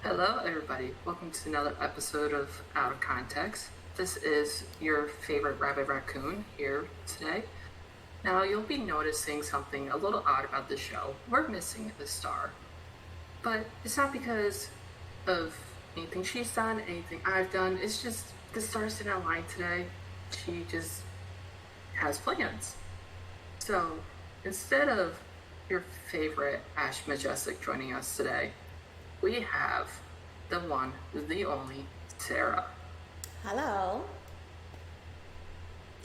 Hello, everybody. Welcome to another episode of Out of Context. This is your favorite rabid raccoon here today. Now, you'll be noticing something a little odd about the show. We're missing the star. But it's not because of anything she's done, anything I've done. It's just the star's in our line today. She just has plans. So, instead of your favorite Ash Majestic joining us today, we have the one, the only, Sarah. Hello.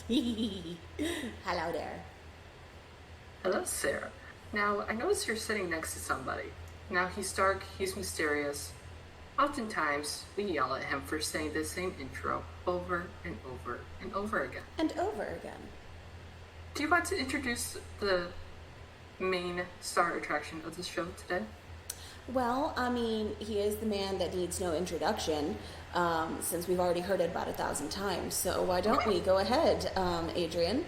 Hello there. Hello, Sarah. Now, I notice you're sitting next to somebody. Now, he's dark, he's mysterious. Oftentimes, we yell at him for saying the same intro over and over and over again. And over again. Do you want to introduce the main star attraction of the show today? Well, he is the man that needs no introduction, since we've already heard it about 1,000 times. So why don't we go ahead, Adrian?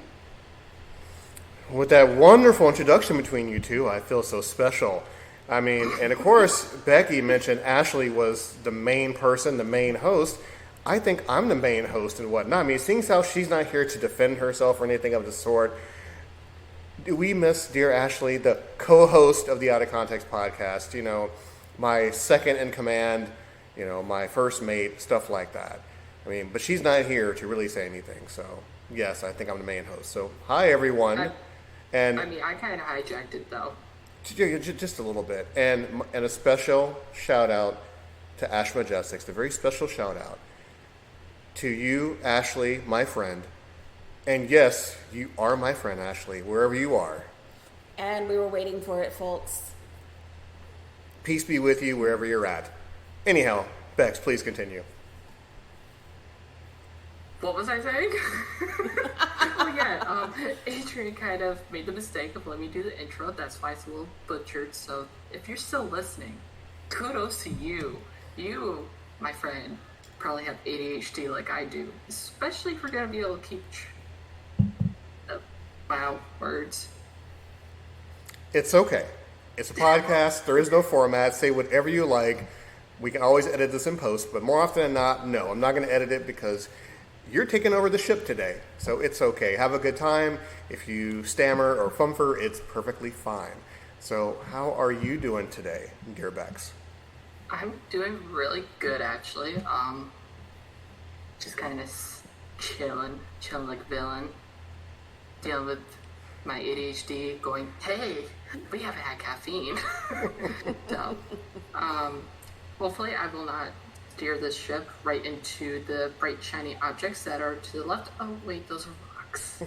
With that wonderful introduction between you two, I feel so special. And of course, Becky mentioned Ashley was the main person, the main host. I think I'm the main host and whatnot. Seeing how she's not here to defend herself or anything of the sort, do we miss dear Ashley, the co-host of the Out of Context podcast, my second in command, my first mate, stuff like that. But she's not here to really say anything. So, yes, I think I'm the main host. So, hi, everyone. I kind of hijacked it, though. Just a little bit. And a special shout-out to Ash Majestics, a very special shout-out to you, Ashley, my friend. And yes, you are my friend, Ashley, wherever you are. And we were waiting for it, folks. Peace be with you wherever you're at. Anyhow, Bex, please continue. What was I saying? Adrian kind of made the mistake of letting me do the intro. That's why it's a little butchered. So if you're still listening, kudos to you. You, my friend, probably have ADHD like I do. Especially if we're going to be able to keep words. It's okay. It's a podcast. There is no format. Say whatever you like. We can always edit this in post, but more often than not, no. I'm not going to edit it because you're taking over the ship today. So it's okay. Have a good time. If you stammer or fumfer, it's perfectly fine. So how are you doing today, dear Bex? I'm doing really good, actually. Just kind of chilling like villain. Dealing with my ADHD, going, hey, we haven't had caffeine. So, hopefully I will not steer this ship right into the bright, shiny objects that are to the left. Oh, wait, those are rocks.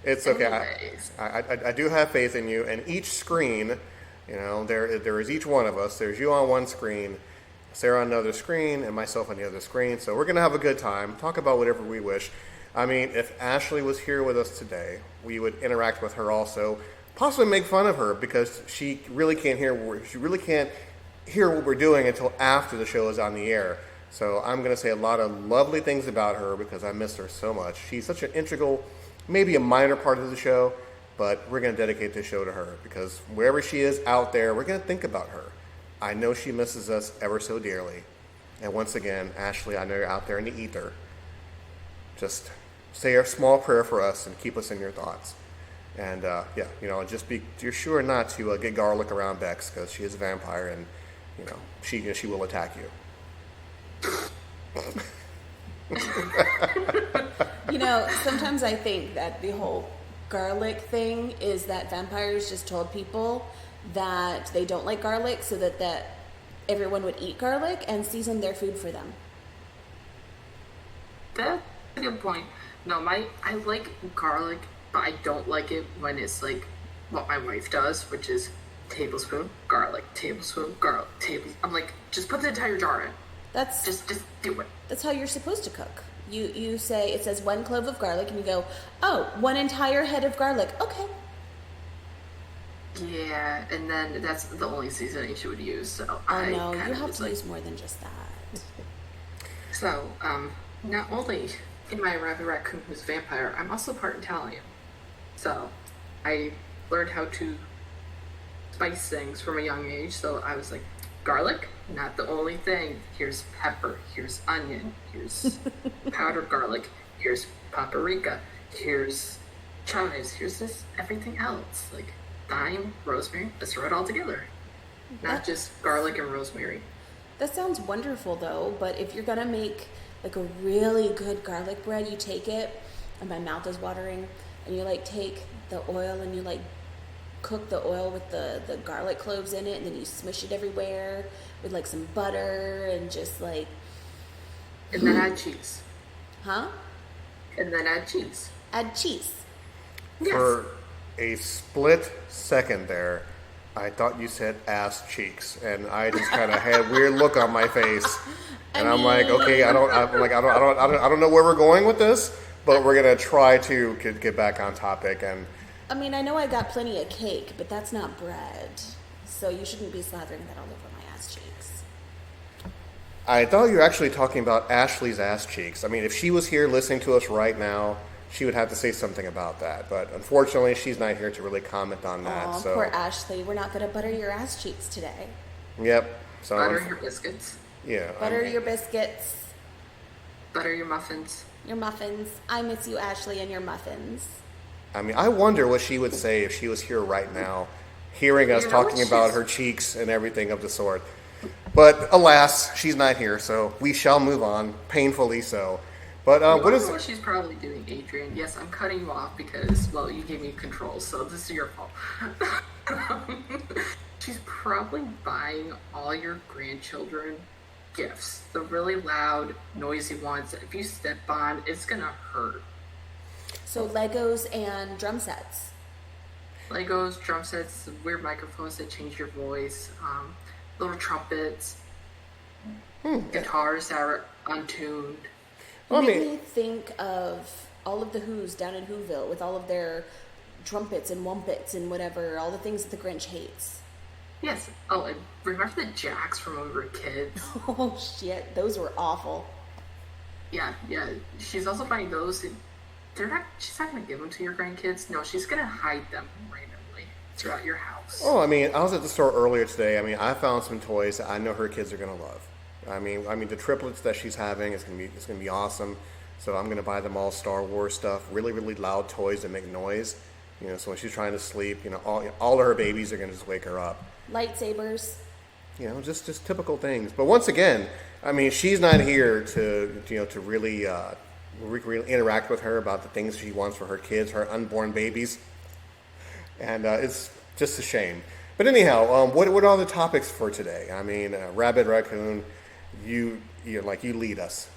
It's okay. I do have faith in you. And each screen, there is each one of us. There's you on one screen, Sarah on another screen, and myself on the other screen. So we're going to have a good time, talk about whatever we wish. If Ashley was here with us today, we would interact with her also, possibly make fun of her because she really can't hear what we're doing until after the show is on the air. So I'm going to say a lot of lovely things about her because I miss her so much. She's such an integral, maybe a minor part of the show, but we're going to dedicate this show to her because wherever she is out there, we're going to think about her. I know she misses us ever so dearly. And once again, Ashley, I know you're out there in the ether. Just say a small prayer for us and keep us in your thoughts. And you're sure not to get garlic around Bex because she is a vampire and she will attack you. Sometimes I think that the whole garlic thing is that vampires just told people that they don't like garlic so that everyone would eat garlic and season their food for them. That's a good point. No, I like garlic, but I don't like it when it's like what my wife does, which is tablespoon, garlic, tablespoon, garlic, tablespoon. I'm like, just put the entire jar in. That's just do it. That's how you're supposed to cook. You say, it says 1 clove of garlic, and you go, oh, 1 entire head of garlic. Okay. Yeah, and then that's the only seasoning she would use. So no, you have to use more than just that. So, not only in my rabid raccoon who's a vampire, I'm also part Italian. So, I learned how to spice things from a young age. So I was like, garlic, not the only thing. Here's pepper, here's onion, here's powdered garlic, here's paprika, here's chives, here's this everything else. Like thyme, rosemary, let's throw it all together. Not just garlic and rosemary. That sounds wonderful though, but if you're gonna make like a really good garlic bread, you take it, and my mouth is watering, and you like take the oil and you like cook the oil with the garlic cloves in it, and then you smush it everywhere with like some butter and just like. And then add cheese. Huh? And then add cheese. Add cheese. Yes. For a split second there, I thought you said ass cheeks, and I just kind of had a weird look on my face, and I'm like, okay, I don't know where we're going with this, but we're gonna try to get back on topic. And I mean, I know I got plenty of cake, but that's not bread, so you shouldn't be slathering that all over my ass cheeks. I thought you were actually talking about Ashley's ass cheeks. I mean, if she was here listening to us right now, she would have to say something about that. But unfortunately, she's not here to really comment on that. Aw, so poor Ashley. We're not going to butter your ass cheeks today. Yep. So Butter your biscuits. Yeah. Butter your biscuits, Butter your muffins. your muffins. I miss you, Ashley, and your muffins. I mean, I wonder what she would say if she was here right now, hearing us You know, talking about her cheeks and everything of the sort. But alas, she's not here, so we shall move on, painfully so. But You what know is what she's probably doing, Adrian? Yes, I'm cutting you off because, well, you gave me control, so this is your fault. She's probably buying all your grandchildren gifts. The really loud, noisy ones that if you step on, it's gonna hurt. So Legos and drum sets. Legos, drum sets, weird microphones that change your voice, little trumpets, guitars that are untuned. I You mean- make me think of all of the Who's down in Whoville with all of their trumpets and wumpets and whatever, all the things that the Grinch hates. Yes. Oh, and remember the Jacks from when we were kids? Oh shit, those were awful. Yeah. She's also buying those. And she's not gonna give them to your grandkids. No, she's gonna hide them randomly throughout your house. Oh, I mean, I was at the store earlier today. I mean, I found some toys that I know her kids are gonna love. I mean, the triplets that she's having is gonna be awesome. So I'm gonna buy them all Star Wars stuff, really, really loud toys that make noise. You know, so when she's trying to sleep, you know, all of her babies are gonna just wake her up. Lightsabers. You know, just typical things. But once again, I mean, she's not here to really interact with her about the things she wants for her kids, her unborn babies, and it's just a shame. But anyhow, what are the topics for today? I mean, Rabid Raccoon, you lead us.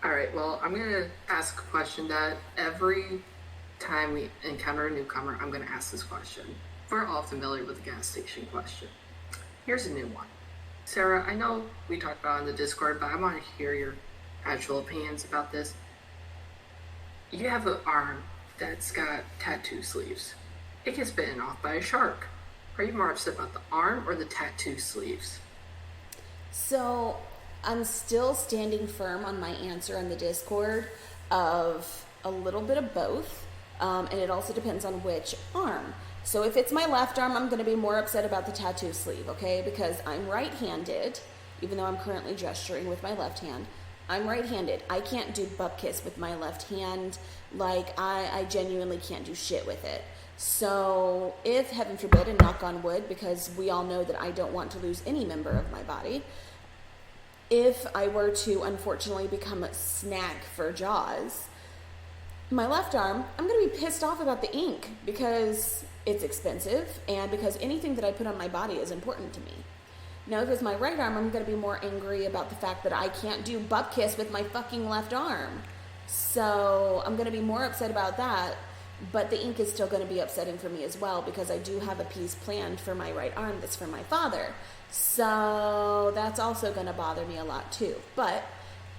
All right. Well, I'm gonna ask a question that every time we encounter a newcomer, I'm gonna ask this question. We're all familiar with the gas station question. Here's a new one. Sarah, I know we talked about it in the Discord, but I want to hear your actual opinions about this. You have an arm that's got tattoo sleeves. It gets bitten off by a shark. Are you more upset about the arm or the tattoo sleeves? So I'm still standing firm on my answer on the Discord of a little bit of both, and it also depends on which arm. So if it's my left arm, I'm going to be more upset about the tattoo sleeve, okay? Because I'm right-handed, even though I'm currently gesturing with my left hand. I'm right-handed. I can't do butt kiss with my left hand. Like, I genuinely can't do shit with it. So if, heaven forbid, and knock on wood, because we all know that I don't want to lose any member of my body, if I were to unfortunately become a snack for Jaws, my left arm, I'm going to be pissed off about the ink because it's expensive and because anything that I put on my body is important to me. Now, if it's my right arm, I'm going to be more angry about the fact that I can't do butt kiss with my fucking left arm. So I'm going to be more upset about that, but the ink is still going to be upsetting for me as well because I do have a piece planned for my right arm that's for my father. So that's also going to bother me a lot too. But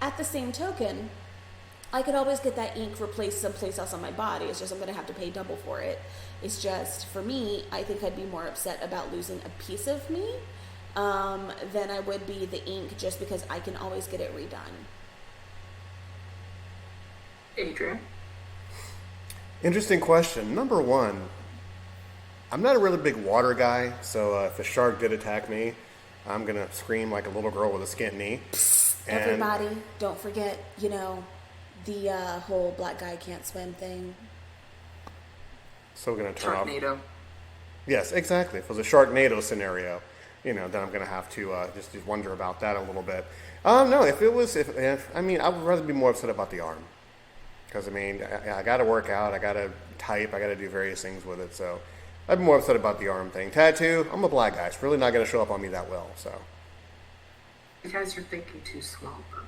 at the same token, I could always get that ink replaced someplace else on my body. It's just I'm going to have to pay double for it. It's just, for me, I think I'd be more upset about losing a piece of me than I would be the ink, just because I can always get it redone. Adrian? Interesting question. Number one, I'm not a really big water guy, so if a shark did attack me, I'm going to scream like a little girl with a skint knee. And Everybody, don't forget, the whole black guy can't swim thing. So we're going to turn off. Sharknado. Yes, exactly. If it was a Sharknado scenario, then I'm going to have to just wonder about that a little bit. No, if I would rather be more upset about the arm. Because, I got to work out, I got to type, I got to do various things with it. So I'd be more upset about the arm thing. Tattoo, I'm a black guy. It's really not going to show up on me that well. So. You guys are thinking too small, bro.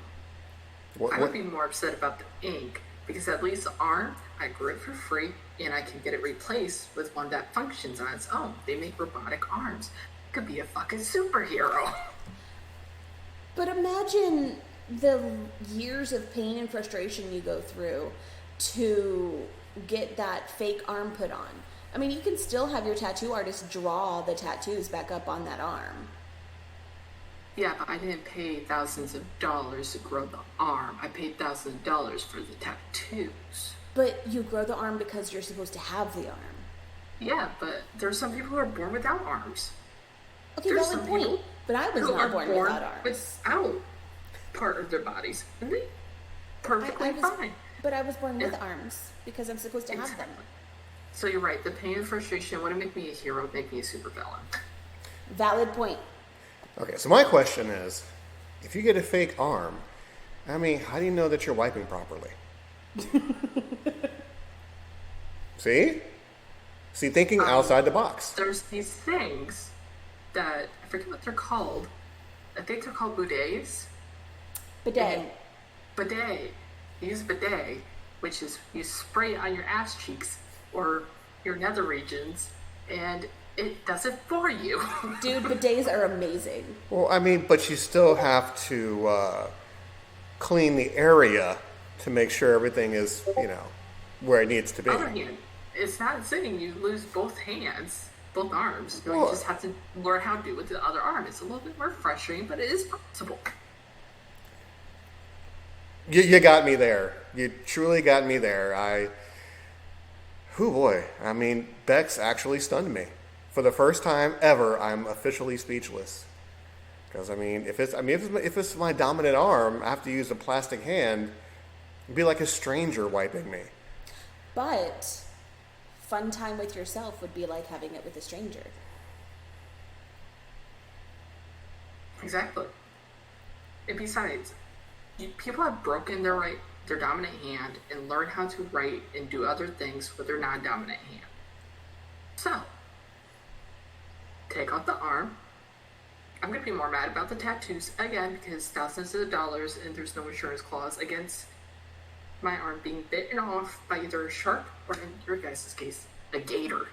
What? I would be more upset about the ink, because at least the arm, I grew it for free, and I can get it replaced with one that functions on its own. They make robotic arms. It could be a fucking superhero. But imagine the years of pain and frustration you go through to get that fake arm put on. You can still have your tattoo artist draw the tattoos back up on that arm. Yeah, but I didn't pay thousands of dollars to grow the arm. I paid thousands of dollars for the tattoos. But you grow the arm because you're supposed to have the arm. Yeah, but there's some people who are born without arms. Okay, There's valid some point. people But I was who are not born without arms. without part of their bodies. And they perfectly fine. But I was born with arms because I'm supposed to have them. So you're right. The pain and frustration wouldn't make me a hero, it'd make me a supervillain. Valid point. Okay, so my question is, if you get a fake arm, how do you know that you're wiping properly? See, thinking outside the box. There's these things that, I forget what they're called. I think they're called bidets. Bidet. You use bidet, which is you spray it on your ass cheeks or your nether regions, and it does it for you. Dude, bidets are amazing. Well, but you still have to clean the area to make sure everything is, where it needs to be. On the other hand, it's not saying you lose both hands, both arms. You just have to learn how to do it with the other arm. It's a little bit more frustrating, but it is possible. You got me there. You truly got me there. Bex actually stunned me. For the first time ever, I'm officially speechless. Because if it's my dominant arm, I have to use a plastic hand. It'd be like a stranger wiping me. But fun time with yourself would be like having it with a stranger. Exactly. And besides, people have broken their dominant hand and learned how to write and do other things with their non-dominant hand. So, take off the arm. I'm going to be more mad about the tattoos again because thousands of dollars and there's no insurance clause against my arm being bitten off by either a shark or, in your guys' case, a gator.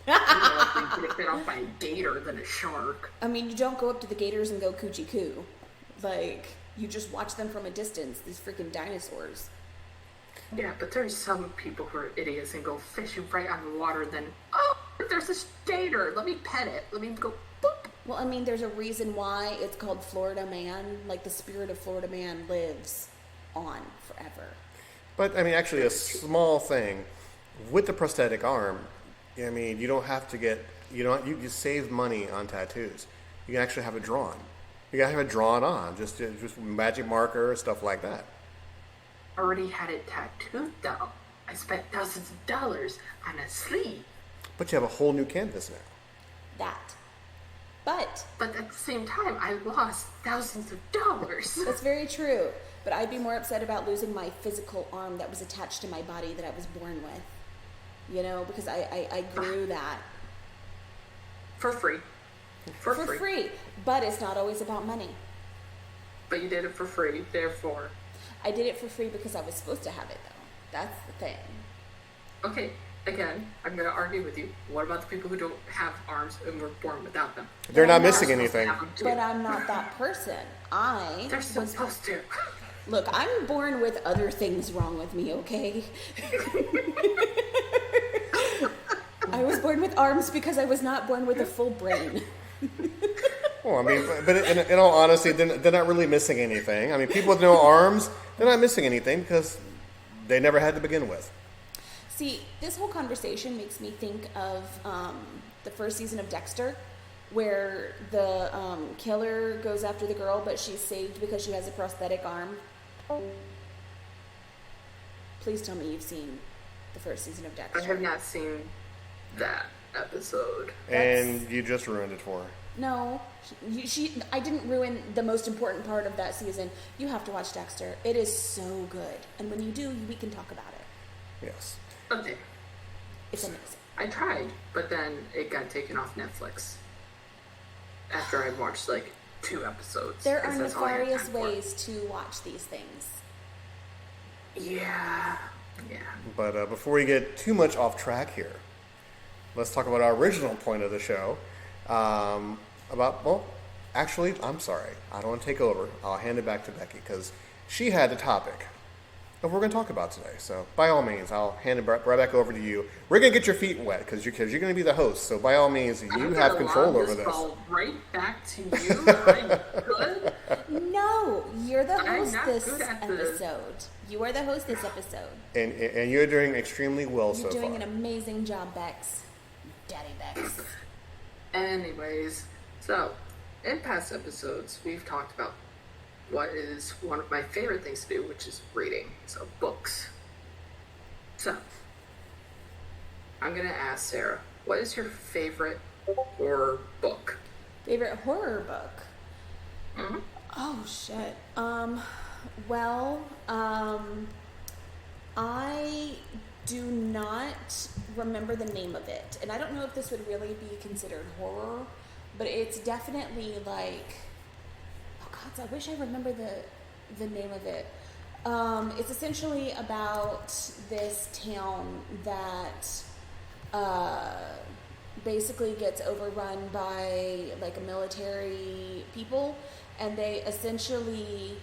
I'd rather get bit off by a gator than a shark. You don't go up to the gators and go coochie coo. You just watch them from a distance, these freaking dinosaurs. Yeah, but there's some people who are idiots and go fishing right on the water, then, oh, there's this gator, let me pet it, let me go boop. Well, there's a reason why it's called Florida Man. The spirit of Florida Man lives on forever. But, actually a small thing, with the prosthetic arm, you don't have to get, you save money on tattoos. You can actually have it drawn. You gotta have it drawn on, just magic marker, stuff like that. I already had it tattooed though. I spent thousands of dollars on a sleeve. But you have a whole new canvas now. But at the same time, I lost thousands of dollars. That's very true. But I'd be more upset about losing my physical arm that was attached to my body that I was born with. Because I grew that. For free. For free. But it's not always about money. But you did it for free, therefore. I did it for free because I was supposed to have it, though. That's the thing. Okay, again, I'm going to argue with you. What about the people who don't have arms and were born without them? They're not missing anything. But I'm not that person. They're supposed to. Look, I'm born with other things wrong with me, okay? I was born with arms because I was not born with a full brain. Well, but in all honesty, they're not really missing anything. People with no arms, they're not missing anything because they never had to begin with. See, this whole conversation makes me think of the first season of Dexter, where the killer goes after the girl, but she's saved because she has a prosthetic arm. Please tell me you've seen the first season of Dexter. I have not seen that episode. And you just ruined it for her. No, I didn't ruin the most important part of that season. You have to watch Dexter. It is so good. And when you do, we can talk about it. Yes. Okay. It's amazing. I tried, but then it got taken off Netflix after I watched like 2 episodes. There are nefarious ways to watch these things. Yeah. But before we get too much off track here, let's talk about our original point of the show. Actually, I'm sorry. I don't want to take over. I'll hand it back to Becky because she had the topic of what we're going to talk about today. So by all means, I'll hand it right back over to you. We're going to get your feet wet because you're going to be the host. So by all means, you have control over this. Ball right back to you. I'm good. No, you're the host not this good at episode. You are the host this episode. And you're doing extremely well so far. You're doing an amazing job, Bex. Daddy Bex. Anyways, so in past episodes, we've talked about what is one of my favorite things to do, which is reading. So books. So I'm gonna ask Sarah, what is your favorite horror book? Favorite horror book? Mm-hmm. Oh shit. I do not remember the name of it, and I don't know if this would really be considered horror, but it's definitely like, oh god, I wish I remember the name of it. It's essentially about this town that basically gets overrun by like a military people, and they essentially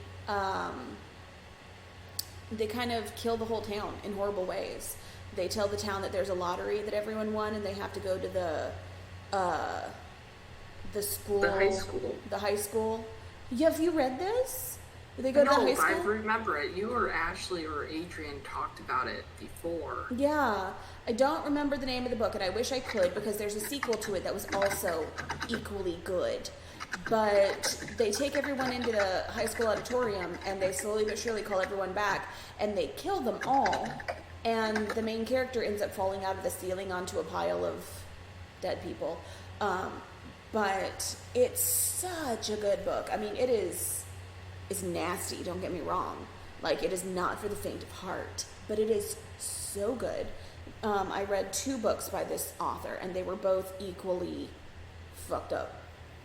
they kind of kill the whole town in horrible ways. They tell the town that there's a lottery that everyone won, and they have to go to the school. The high school. The high school. Have you read this? Did they go to the high school? I remember it. You or Ashley or Adrian talked about it before. Yeah. I don't remember the name of the book, and I wish I could because there's a sequel to it that was also equally good. But they take everyone into the high school auditorium, and they slowly but surely call everyone back, and they kill them all, and the main character ends up falling out of the ceiling onto a pile of dead people. But it's such a good book. I mean, it's nasty, don't get me wrong. Like, it is not for the faint of heart, but it is so good. I read 2 books by this author, and they were both equally fucked up.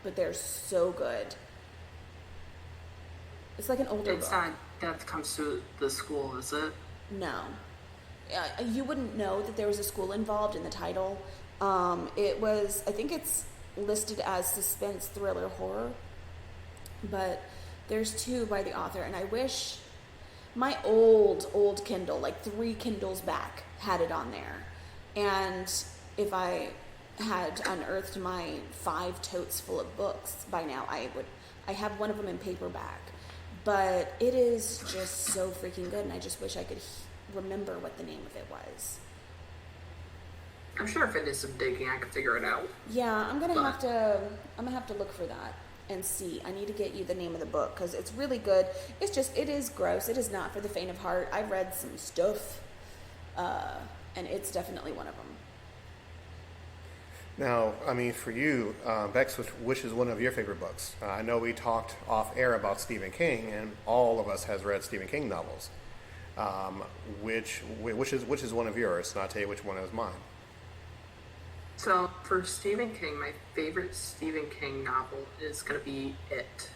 But they're so good. It's like an older book. It's not that comes to the school, is it? No. You wouldn't know that there was a school involved in the title. It was, I think it's listed as suspense, thriller, horror. But there's 2 by the author, and I wish my old Kindle, like 3 Kindles back, had it on there. And if I had unearthed my 5 totes full of books by now, I have one of them in paperback. But it is just so freaking good, and I just wish I could remember what the name of it was. I'm sure if it is some digging, I could figure it out. Yeah, I'm gonna have to look for that and see. I need to get you the name of the book because it's really good. It is gross. It is not for the faint of heart. I've read some stuff, and it's definitely one of them. Now, I mean, for you, Bex, which is one of your favorite books? I know we talked off air about Stephen King, and all of us has read Stephen King novels. Which is one of yours? And I'll tell you which one is mine. So for Stephen King, my favorite Stephen King novel is going to be It.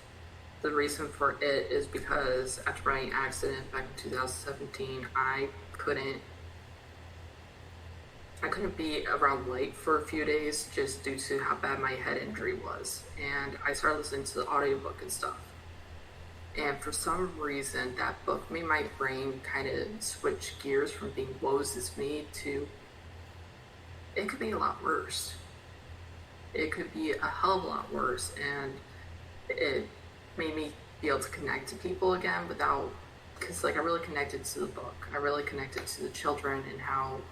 The reason for It is because after my accident back in 2017, I couldn't be around light for a few days just due to how bad my head injury was. And I started listening to the audiobook and stuff. And for some reason, that book made my brain kind of switch gears from being woe is me to it could be a lot worse. It could be a hell of a lot worse. And it made me be able to connect to people again because like I really connected to the book. I really connected to the children and how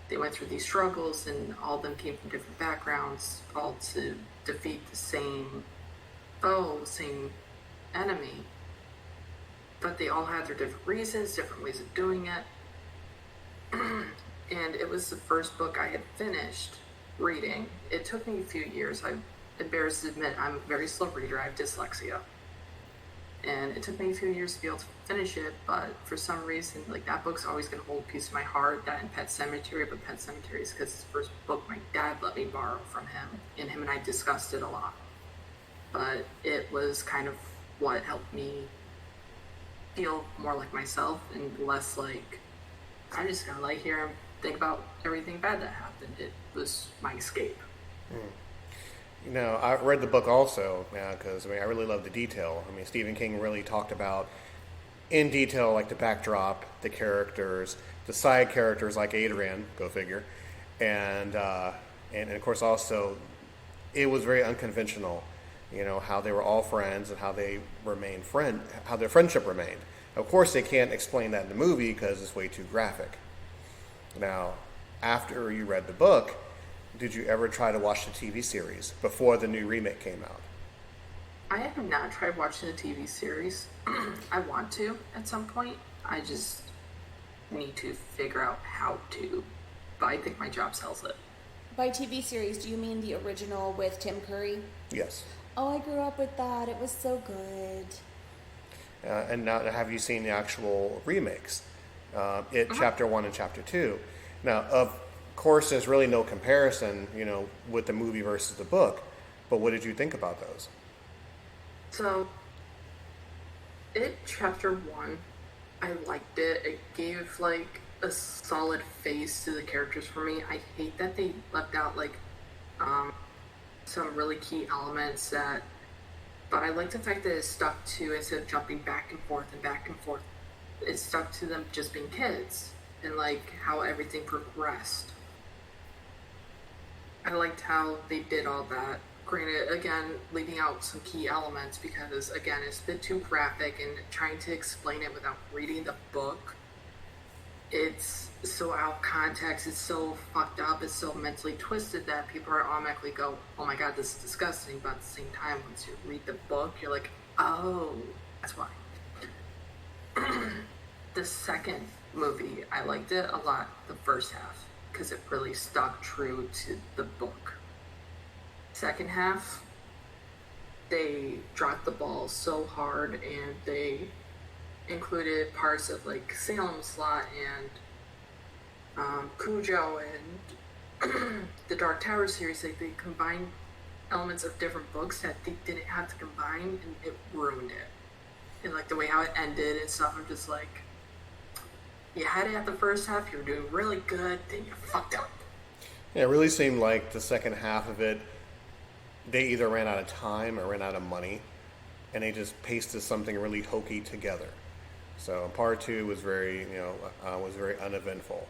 they went through these struggles, and all of them came from different backgrounds, all to defeat the same foe, same enemy, but they all had their different reasons, different ways of doing it. And it was the first book I had finished reading. It took me a few years. I'm embarrassed to admit I'm a very slow reader. I have dyslexia. And it took me a few years to be able to finish it, but for some reason, like, that book's always going to hold a piece of my heart. That and Pet Sematary, but Pet Sematary is because it's the first book my dad let me borrow from him, and him and I discussed it a lot. But it was kind of what helped me feel more like myself and less like I'm just gonna lay here and think about everything bad that happened. It was my escape. You know, I read the book also because I really love the detail. I mean, Stephen King really talked about in detail, like the backdrop, the characters, the side characters like Adrian, go figure, and of course also it was very unconventional. You know, how they were all friends and how they remained how their friendship remained. Of course, they can't explain that in the movie because it's way too graphic. Now, after you read the book, did you ever try to watch the TV series before the new remake came out? I have not tried watching the TV series. I want to at some point. I just need to figure out how to. But I think my job sells it. By TV series, do you mean the original with Tim Curry? Yes. Oh, I grew up with that. It was so good. And now, have you seen the actual remakes? Chapter 1 and Chapter 2. Now, of course, there's really no comparison, you know, with the movie versus the book. But what did you think about those? So, Chapter 1, I liked it. It gave, like, a solid face to the characters for me. I hate that they left out, like, some really key elements but I like the fact that it stuck to, instead of jumping back and forth, it stuck to them just being kids and like how everything progressed. I liked how they did all that. Granted, again, leaving out some key elements because, again, it's a bit too graphic and trying to explain it without reading the book. It's so out of context, it's so fucked up, it's so mentally twisted that people are automatically go, oh my god, this is disgusting, but at the same time, once you read the book, you're like, oh, that's why. The second movie, I liked it a lot, the first half, because it really stuck true to the book. Second half, they dropped the ball so hard, and they included parts of like Salem's Lot and Cujo and the Dark Tower series. Like, they combined elements of different books that they didn't have to combine, and it ruined it. And like the way how it ended and stuff, I'm just like, you had it at the first half, you were doing really good, then you fucked up. Yeah, it really seemed like the second half of it, they either ran out of time or ran out of money, and they just pasted something really hokey together. So part 2 was very uneventful.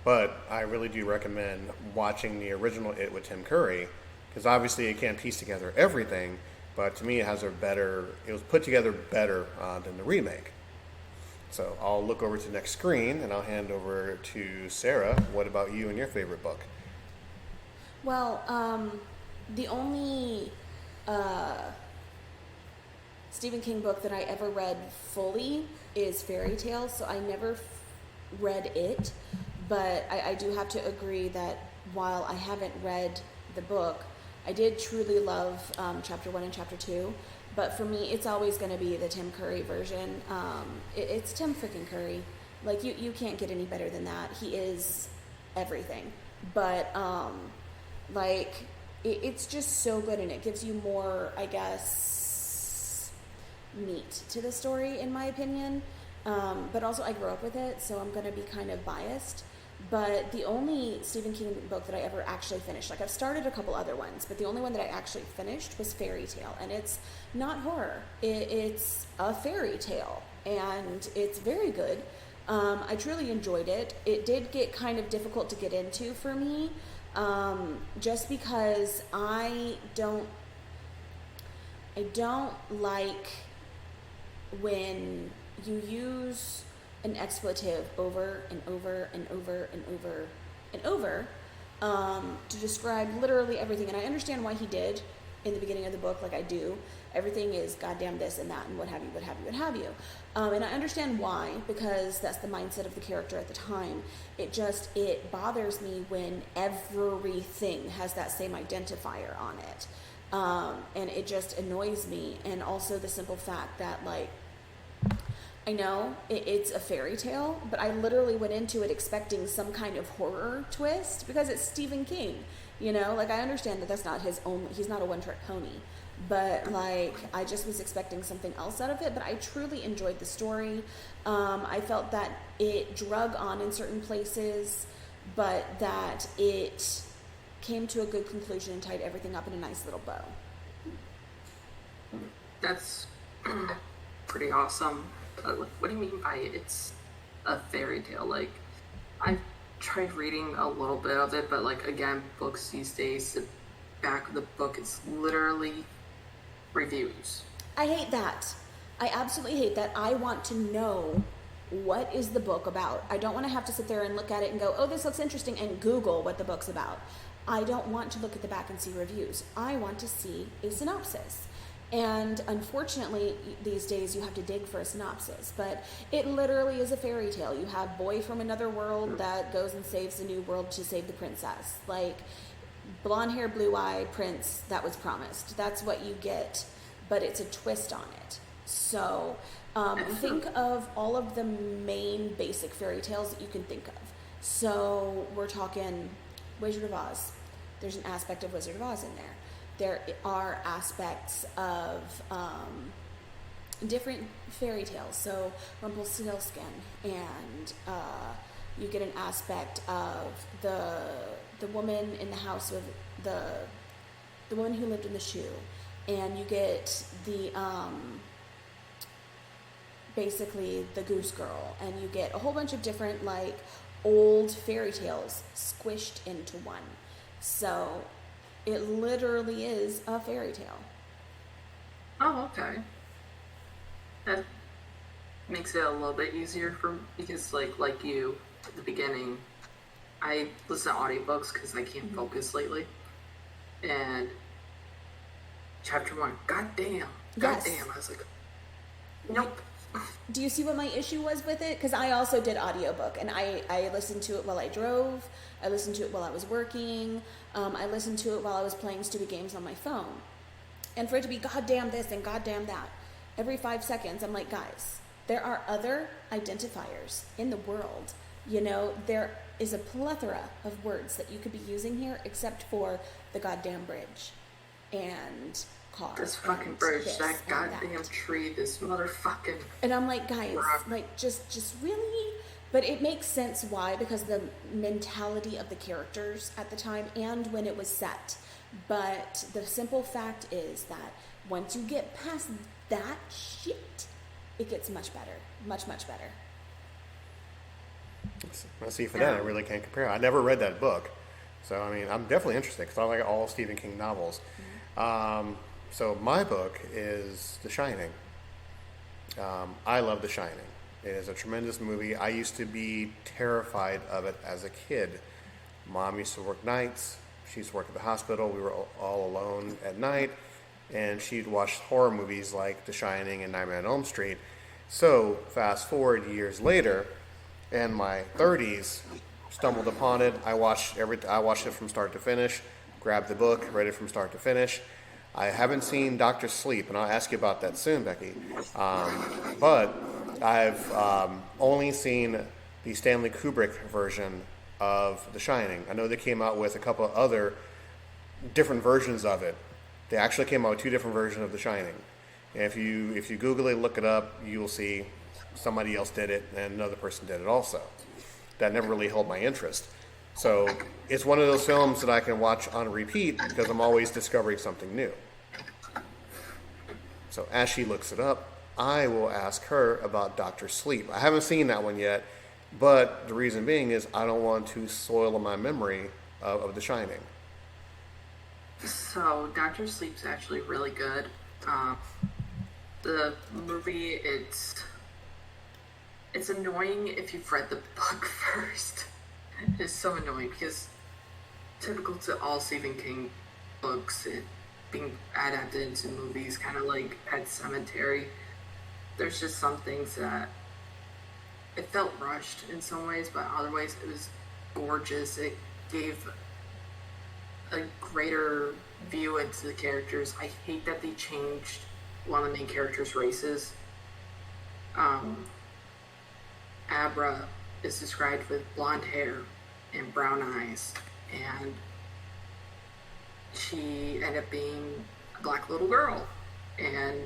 But I really do recommend watching the original It with Tim Curry, because obviously it can't piece together everything, but to me it was put together better than the remake. So I'll look over to the next screen and I'll hand over to Sarah. What about you and your favorite book? Well, the only Stephen King book that I ever read fully is Fairy Tale, so I never read it, but I do have to agree that while I haven't read the book, I did truly love Chapter 1 and Chapter 2, but for me, it's always going to be the Tim Curry version. It's Tim freaking Curry. Like, you can't get any better than that. He is everything. But, it's just so good, and it gives you more, I guess, meat to the story, in my opinion. But also, I grew up with it, so I'm going to be kind of biased. But the only Stephen King book that I ever actually finished, like, I've started a couple other ones, but the only one that I actually finished was Fairy Tale. And it's not horror. It's a fairy tale. And it's very good. I truly enjoyed it. It did get kind of difficult to get into for me, just because I don't like when you use an expletive over and over and over and over and over to describe literally everything. And I understand why he did, in the beginning of the book like I do. Everything is goddamn this and that and what have you, what have you, what have you. And I understand why, because that's the mindset of the character at the time. It bothers me when everything has that same identifier on it. And it just annoys me. And also the simple fact that, like, I know it's a fairy tale, but I literally went into it expecting some kind of horror twist because it's Stephen King, you know? Like, I understand that that's not he's not a one-trick pony, but, like, I just was expecting something else out of it, but I truly enjoyed the story. I felt that it drug on in certain places, but that it came to a good conclusion and tied everything up in a nice little bow. That's pretty awesome. What do you mean by it's a fairy tale? Like, I've tried reading a little bit of it, but, like, again, books these days, the back of the book is literally reviews. I hate that. I absolutely hate that. I want to know what is the book about. I don't want to have to sit there and look at it and go, oh, this looks interesting, and Google what the book's about. I don't want to look at the back and see reviews. I want to see a synopsis. And unfortunately, these days you have to dig for a synopsis, but it literally is a fairy tale. You have boy from another world that goes and saves the new world to save the princess. Like, blonde hair, blue eye, prince, that was promised. That's what you get, but it's a twist on it. So think of all of the main basic fairy tales that you can think of. So we're talking Wizard of Oz. There's an aspect of Wizard of Oz in there. There are aspects of different fairy tales. So Rumpelstiltskin, and you get an aspect of the woman in the house with the woman who lived in the shoe, and you get the basically the Goose Girl, and you get a whole bunch of different, like, old fairy tales squished into one. So it literally is a fairy tale. Oh, okay. That makes it a little bit easier because like you at the beginning, I listen to audiobooks because I can't focus lately. And chapter 1, goddamn. I was like, nope. Do you see what my issue was with it? Because I also did audiobook, and I listened to it while I drove. I listened to it while I was working. I listened to it while I was playing stupid games on my phone. And for it to be goddamn this and goddamn that, every 5 seconds, I'm like, guys, there are other identifiers in the world. You know, there is a plethora of words that you could be using here except for the goddamn bridge and car. This fucking bridge, that goddamn tree, this motherfucking... And I'm like, guys, like, just really... But it makes sense why, because the mentality of the characters at the time and when it was set. But the simple fact is that once you get past that shit, it gets much better. Much, much better. Well, see, for that, I really can't compare. I never read that book. So, I mean, I'm definitely interested because I like all Stephen King novels. So my book is The Shining. I love The Shining. It is a tremendous movie. I used to be terrified of it as a kid. Mom used to work nights. She used to work at the hospital. We were all alone at night. And she'd watch horror movies like The Shining and Nightmare on Elm Street. So fast forward years later, in my 30s, stumbled upon it. I watched it from start to finish. Grabbed the book, read it from start to finish. I haven't seen Dr. Sleep, and I'll ask you about that soon, Becky. But I've only seen the Stanley Kubrick version of The Shining. I know they came out with a couple of other different versions of it. They actually came out with 2 different versions of The Shining. And if you Google it, look it up, you will see somebody else did it and another person did it also. That never really held my interest. So it's one of those films that I can watch on repeat because I'm always discovering something new. So as she looks it up, I will ask her about Dr. Sleep. I haven't seen that one yet, but the reason being is I don't want to soil my memory of The Shining. So Dr. Sleep's actually really good. The movie, it's annoying if you've read the book first. It's so annoying because typical to all Stephen King books, being adapted into movies, kind of like Pet Sematary. There's just some things that it felt rushed in some ways, but other ways it was gorgeous. It gave a greater view into the characters. I hate that they changed one of the main characters' races. Abra is described with blonde hair and brown eyes, and she ended up being a black little girl, and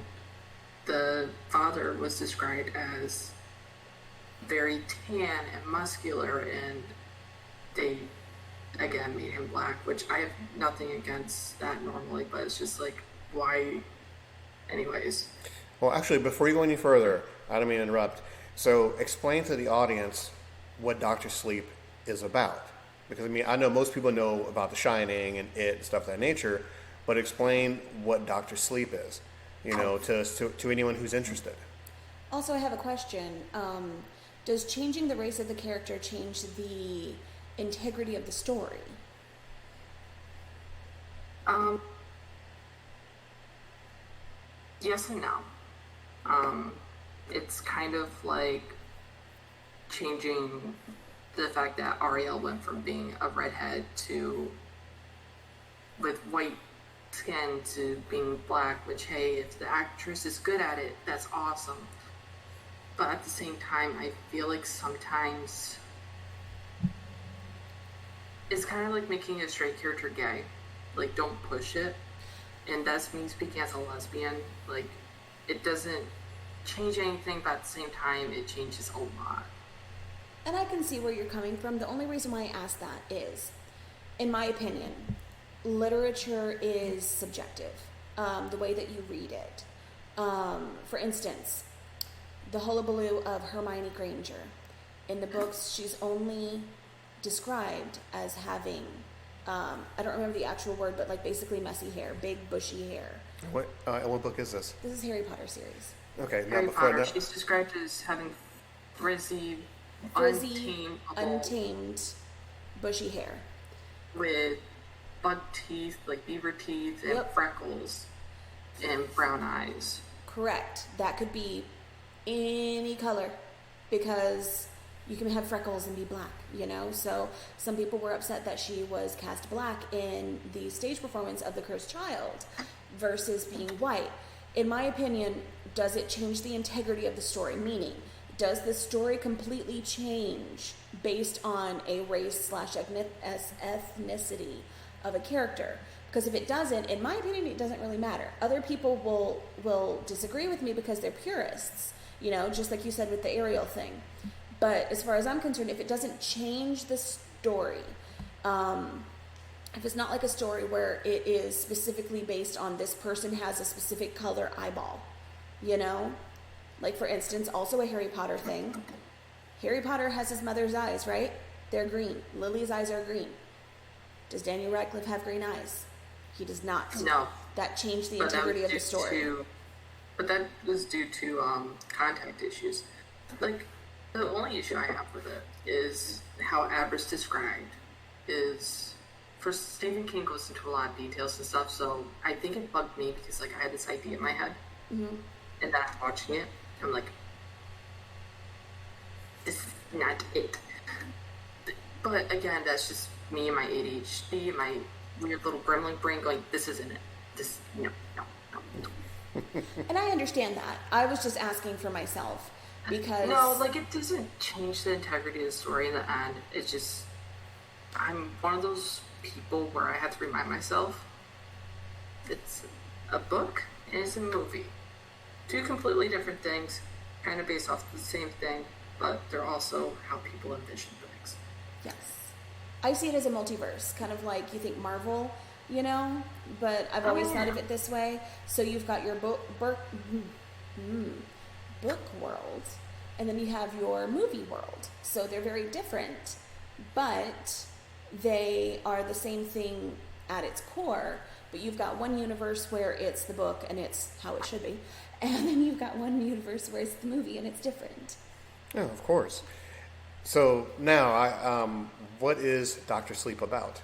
the father was described as very tan and muscular, and they again made him black, which I have nothing against that normally, but it's just like, why? Anyways. Well, actually, before you go any further, I don't mean to interrupt. So explain to the audience what Dr. Sleep is about. Because, I mean, I know most people know about The Shining and It and stuff of that nature, but explain what Dr. Sleep is, you know, to anyone who's interested. Also, I have a question. Does changing the race of the character change the integrity of the story? Yes and no. It's kind of like changing the fact that Ariel went from being a redhead to with white skin to being black, which, hey, if the actress is good at it, that's awesome. But at the same time, I feel like sometimes it's kind of like making a straight character gay. Like, don't push it. And that's me speaking as a lesbian. Like, it doesn't change anything, but at the same time, it changes a lot. And I can see where you're coming from. The only reason why I ask that is, in my opinion, literature is subjective. The way that you read it. For instance, the hullabaloo of Hermione Granger. In the books, she's only described as having, I don't remember the actual word, but like basically messy hair, big bushy hair. What book is this? This is Harry Potter series. Okay, Harry Potter, she's described as having frizzy, untamed, bushy hair. With bug teeth, like beaver teeth, and freckles, and brown eyes. Correct. That could be any color, because you can have freckles and be black, you know? So some people were upset that she was cast black in the stage performance of The Cursed Child versus being white. In my opinion, does it change the integrity of the story? Meaning, does the story completely change based on a race / ethnicity of a character? Because if it doesn't, in my opinion, it doesn't really matter. Other people will disagree with me because they're purists, you know, just like you said with the Ariel thing. But as far as I'm concerned, if it doesn't change the story, if it's not like a story where it is specifically based on this person has a specific color eyeball, you know? Like, for instance, also a Harry Potter thing. Harry Potter has his mother's eyes, right? They're green. Lily's eyes are green. Does Daniel Radcliffe have green eyes? He does not. No. That changed the integrity of the story. But that was due to contact issues. Like, the only issue I have with it is how Abra's described is, first, Stephen King goes into a lot of details and stuff, so I think it bugged me because, like, I had this idea in my head, and then I'm watching it, I'm like, this is not it. But again, that's just me and my ADHD, my weird little gremlin brain going, this isn't it. This, no. And I understand that. I was just asking for myself. Because no, like, it doesn't change the integrity of the story in the end. It's just, I'm one of those people where I have to remind myself it's a book and it's a movie. Two completely different things, kind of based off the same thing, but they're also how people envision things. Yes. I see it as a multiverse, kind of like you think Marvel, you know, but I've always thought of it this way. So you've got your book world, and then you have your movie world. So they're very different, but they are the same thing at its core. But you've got one universe where it's the book and it's how it should be, and then you've got one universe where it's the movie and it's different. Yeah, of course. So now, what is Dr. Sleep about?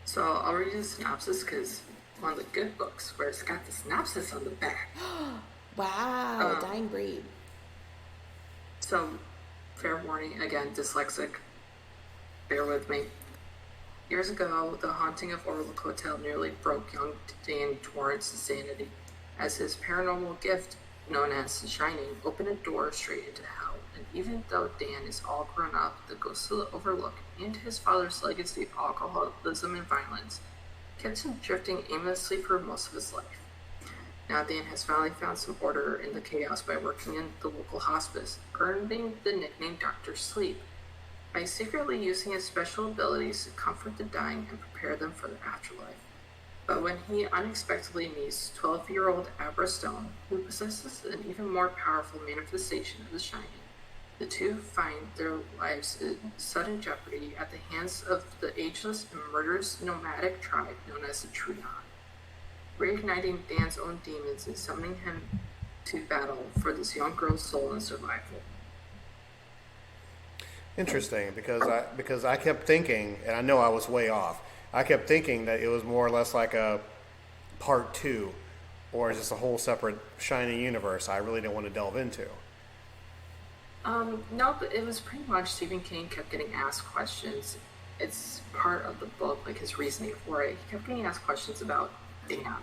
So I'll read the synopsis because one of the good books where it's got the synopsis on the back. Wow, dying breed. So, fair warning, again, dyslexic. Bear with me. Years ago, the haunting of Overlook Hotel nearly broke young Dan Torrance's sanity, as his paranormal gift, known as The Shining, opened a door straight into hell. And even though Dan is all grown up, the ghost of the Overlook and his father's legacy of alcoholism and violence kept him drifting aimlessly for most of his life. Now Dan has finally found some order in the chaos by working in the local hospice, earning the nickname Dr. Sleep, by secretly using his special abilities to comfort the dying and prepare them for the afterlife. But when he unexpectedly meets 12-year-old Abra Stone, who possesses an even more powerful manifestation of the Shining, the two find their lives in sudden jeopardy at the hands of the ageless and murderous nomadic tribe known as the Trunon, reigniting Dan's own demons and summoning him to battle for this young girl's soul and survival. Interesting, because I kept thinking, and I know I was way off, I kept thinking that it was more or less like a part 2, or is this a whole separate Shining universe I really didn't want to delve into? No, but it was pretty much Stephen King kept getting asked questions. It's part of the book, like his reasoning for it. He kept getting asked questions about Dan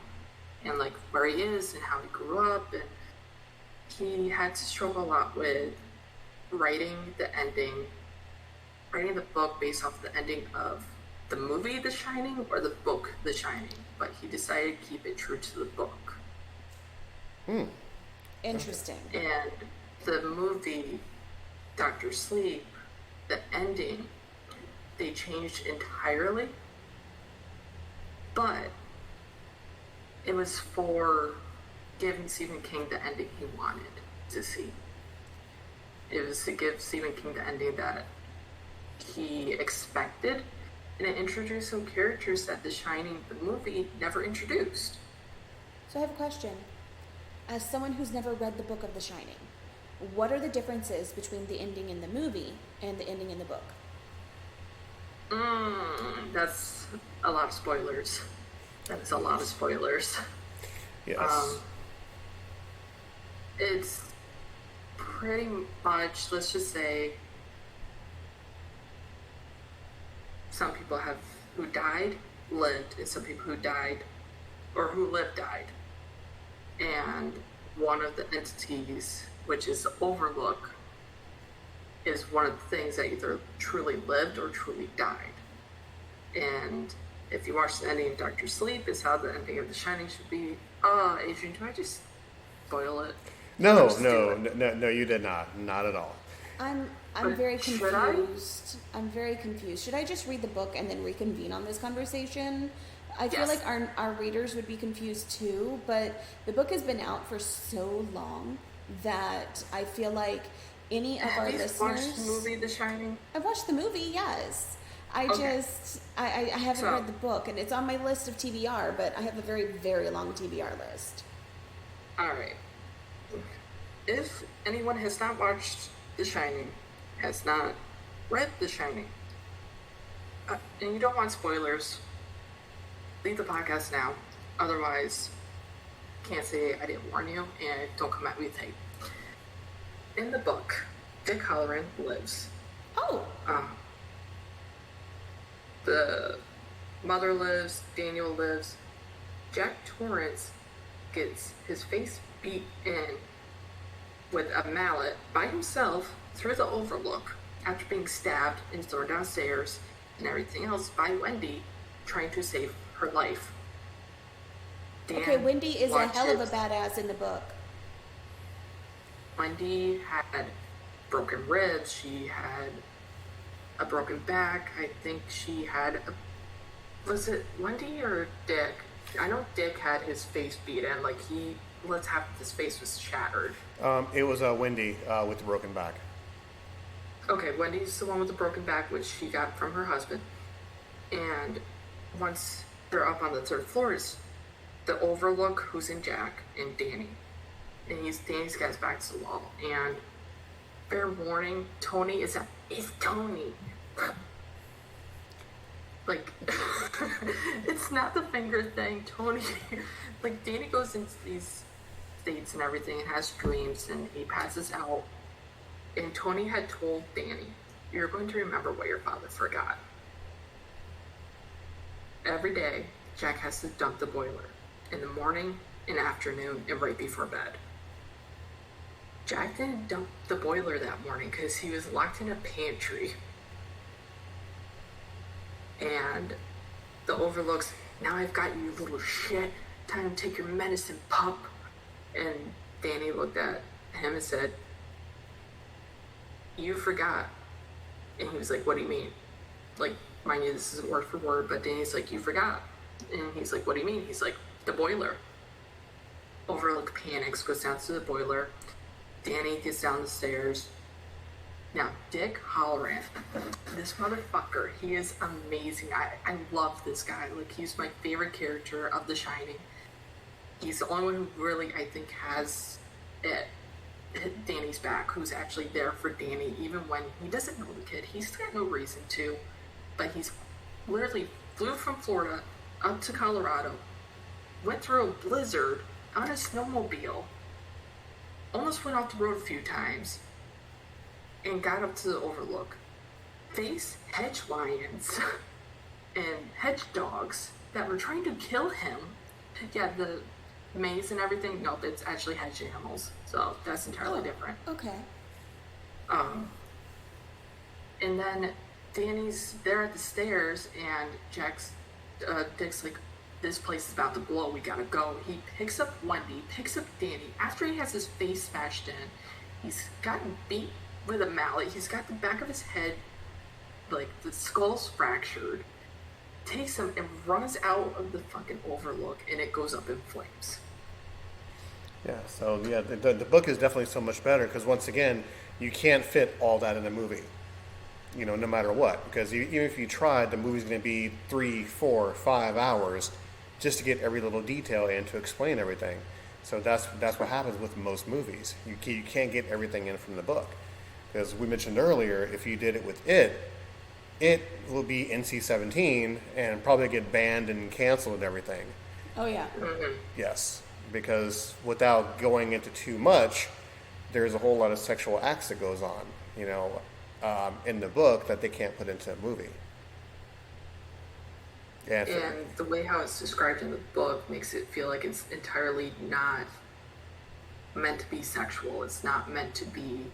and like where he is and how he grew up, and he had to struggle a lot with writing the book based off the ending of the movie The Shining or the book The Shining, but he decided to keep it true to the book. Interesting. And the movie Dr. Sleep, the ending, they changed entirely, but it was for giving Stephen King the ending he wanted to see. It was to give Stephen King the ending that he expected, and it introduced some characters that The Shining, the movie, never introduced. So I have a question. As someone who's never read the book of The Shining, what are the differences between the ending in the movie and the ending in the book? That's a lot of spoilers. That's a lot of spoilers. Yes. It's pretty much, let's just say, some people who died, lived, and some people who died, or who lived, died. And one of the entities, which is the Overlook, is one of the things that either truly lived or truly died. And if you watch the ending of Dr. Sleep, is how the ending of The Shining should be. Adrian, do I just spoil it? No, you did not. Not at all. I'm very confused. I'm very confused. Should I just read the book and then reconvene on this conversation? I feel like our readers would be confused too, but the book has been out for so long that I feel like any of our listeners... Have you watched the movie The Shining? I've watched the movie, yes. I haven't read the book, and it's on my list of TBR, but I have a very, very long TBR list. Alright. If anyone has not watched The Shining, has not read The Shining, and you don't want spoilers, leave the podcast now. Otherwise, can't say I didn't warn you, and don't come at me with hate. In the book, Dick Halloran lives. Oh. The mother lives, Daniel lives. Jack Torrance gets his face beat in with a mallet by himself through the Overlook after being stabbed and thrown downstairs and everything else by Wendy trying to save her life. Okay, Wendy is a hell of a badass in the book. Wendy had broken ribs, she had a broken back, I think she had was it Wendy or Dick? I know Dick had his face beat in, like his face was shattered. It was Wendy with the broken back. Okay, Wendy's the one with the broken back, which she got from her husband. And once they're up on the third floor is the Overlook, who's in Jack, and Danny. And Danny's got his back to the wall. And fair warning, Tony is Tony. Like, it's not the finger thing. Tony, like, Danny goes into these states and everything and has dreams and he passes out. And Tony had told Danny, "You're going to remember what your father forgot." Every day, Jack has to dump the boiler in the morning, in afternoon, and right before bed. Jack didn't dump the boiler that morning because he was locked in a pantry. And the Overlook's, "Now I've got you, little shit. Time to take your medicine, pup." And Danny looked at him and said, "You forgot." And he was like, "What do you mean?" Like, mind you, this isn't word for word, but Danny's like, "You forgot." And he's like, "What do you mean?" He's like, "The boiler." Overlook panics, goes down to the boiler. Danny gets down the stairs. Now, Dick Halloran, this motherfucker, he is amazing. I love this guy. Like, he's my favorite character of The Shining. He's the only one who really, I think, has it, hit Danny's back, who's actually there for Danny, even when he doesn't know the kid. He's got no reason to, but he's literally flew from Florida up to Colorado, went through a blizzard on a snowmobile, almost went off the road a few times, and got up to the Overlook. Faced hedge lions and hedge dogs that were trying to kill him. Yeah, the maze and everything, nope, it's actually hedge animals. So that's entirely different. Okay. And then Danny's there at the stairs and Dick's like, "This place is about to blow, we gotta go." He picks up Wendy, picks up Danny. After he has his face smashed in, he's gotten beat with a mallet. He's got the back of his head, like the skull's fractured. Takes him and runs out of the fucking Overlook, and it goes up in flames. Yeah, so yeah, the book is definitely so much better because once again, you can't fit all that in a movie. You know, no matter what, because even if you tried, the movie's going to be 3, 4, 5 hours just to get every little detail in to explain everything. So that's what happens with most movies. You can't get everything in from the book. Because we mentioned earlier, if you did it with it will be NC-17 and probably get banned and canceled and everything. Oh, yeah. Mm-hmm. Yes, because without going into too much, there's a whole lot of sexual acts that goes on, you know, in the book that they can't put into a movie. Yeah, And the way how it's described in the book makes it feel like it's entirely not meant to be sexual. It's not meant to be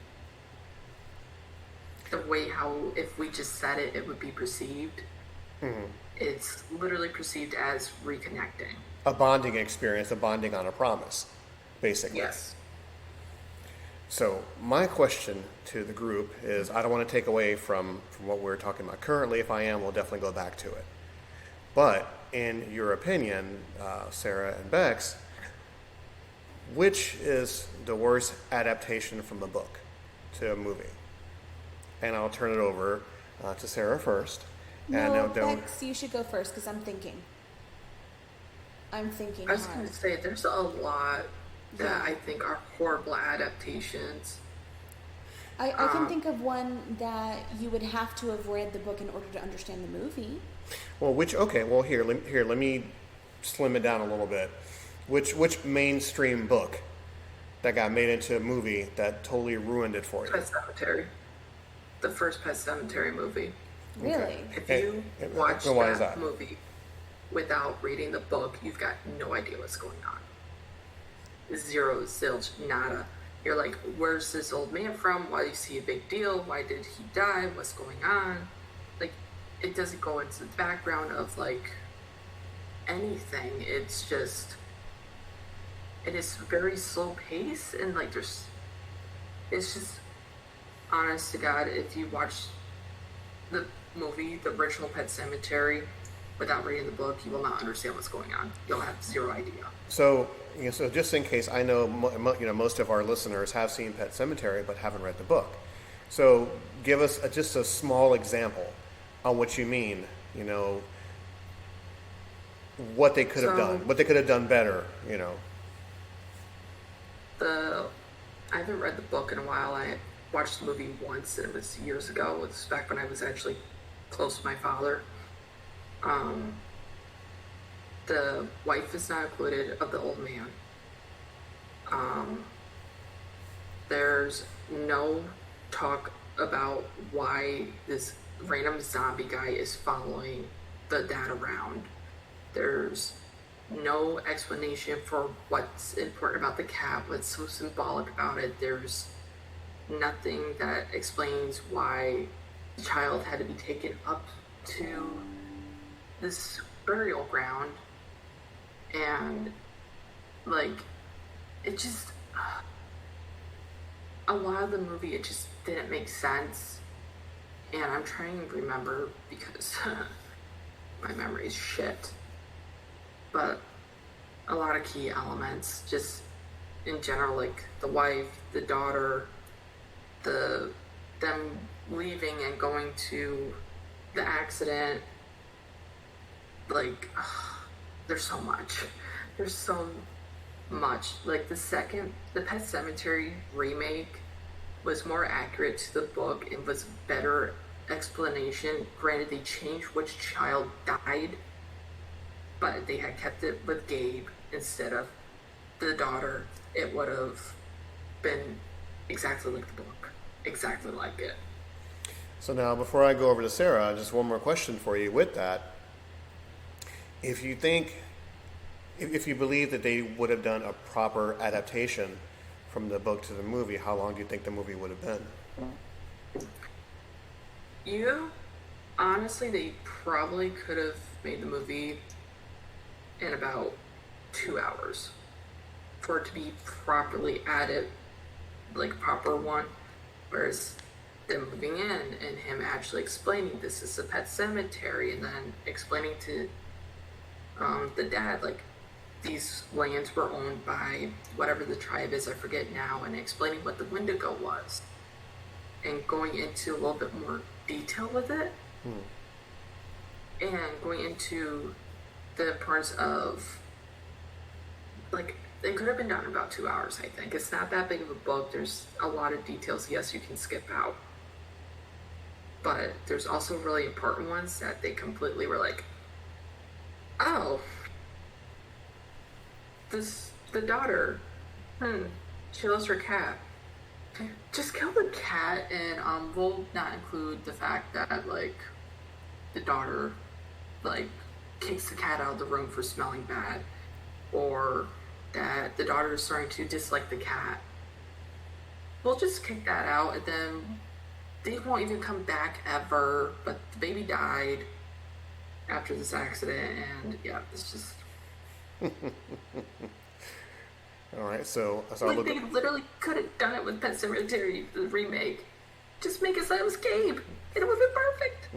the way how, if we just said it, it would be perceived. Mm-hmm. It's literally perceived as reconnecting. a bonding experience, a bonding on a promise, basically. Yes. So my question to the group is, I don't want to take away from what we're talking about currently. If I am, we'll definitely go back to it. But in your opinion, Sarah and Bex, which is the worst adaptation from the book to a movie? And I'll turn it over to Sarah first. No, Bex, you should go first because I'm thinking. I was going to say, there's a lot that I think are horrible adaptations. I can think of one that you would have to have read the book in order to understand the movie. Well, here, let me slim it down a little bit. Which mainstream book that got made into a movie that totally ruined it for you? Pet Sematary. The first Pet Sematary movie. Really? Okay. If you watch why is that movie without reading the book, you've got no idea what's going on. Zero, zilch, nada. You're like, where's this old man from? Why is he a big deal? Why did he die? What's going on? Like, it doesn't go into the background of, like, anything. It's just, it is very slow pace, and, like, it's just, honest to God, if you watch the movie, the original Pet Sematary, without reading the book, you will not understand what's going on. You'll have zero idea. So, so just in case, I know most of our listeners have seen Pet Sematary but haven't read the book. So, give us just a small example on what you mean. What they could have done, what they could have done better. I haven't read the book in a while. I watched the movie once, and it was years ago. It was back when I was actually close to my father. Um, the wife is not included of the old man. Um, there's no talk about why this random zombie guy is following the dad around. There's no explanation for what's important about the cat, what's so symbolic about it. There's nothing that explains why the child had to be taken up to this burial ground. And, like, it just. A lot of the movie, it just didn't make sense. And I'm trying to remember because my memory is shit. But a lot of key elements, just in general, like the wife, the daughter, them leaving and going to the accident, like there's so much. There's so much. Like the Pet Sematary remake was more accurate to the book and was better explanation. Granted, they changed which child died, but they had kept it with Gabe instead of the daughter. It would have been exactly like the book, exactly like it. So now, before I go over to Sarah, just one more question for you with that. If you believe that they would have done a proper adaptation from the book to the movie, how long do you think the movie would have been? Honestly, they probably could have made the movie in about 2 hours for it to be properly added, like proper one. Whereas them moving in and him actually explaining this is a pet cemetery, and then explaining to the dad, like, these lands were owned by whatever the tribe is, I forget now, and explaining what the Wendigo was, and going into a little bit more detail with it, and going into the importance of, like, they could have been done in about 2 hours, I think. It's not that big of a book. There's a lot of details, yes, you can skip out. But there's also really important ones that they completely were like, oh, the daughter, she lost her cat. Just kill the cat, and we'll not include the fact that, like, the daughter, like, kicks the cat out of the room for smelling bad, or that the daughter is starting to dislike the cat. We'll just kick that out, and then they won't even come back ever. But the baby died after this accident, and yeah, it's just. All right, so Like, they literally could have done it with Pet Sematary, the remake. Just make it so it was Gabe, and it would have been perfect.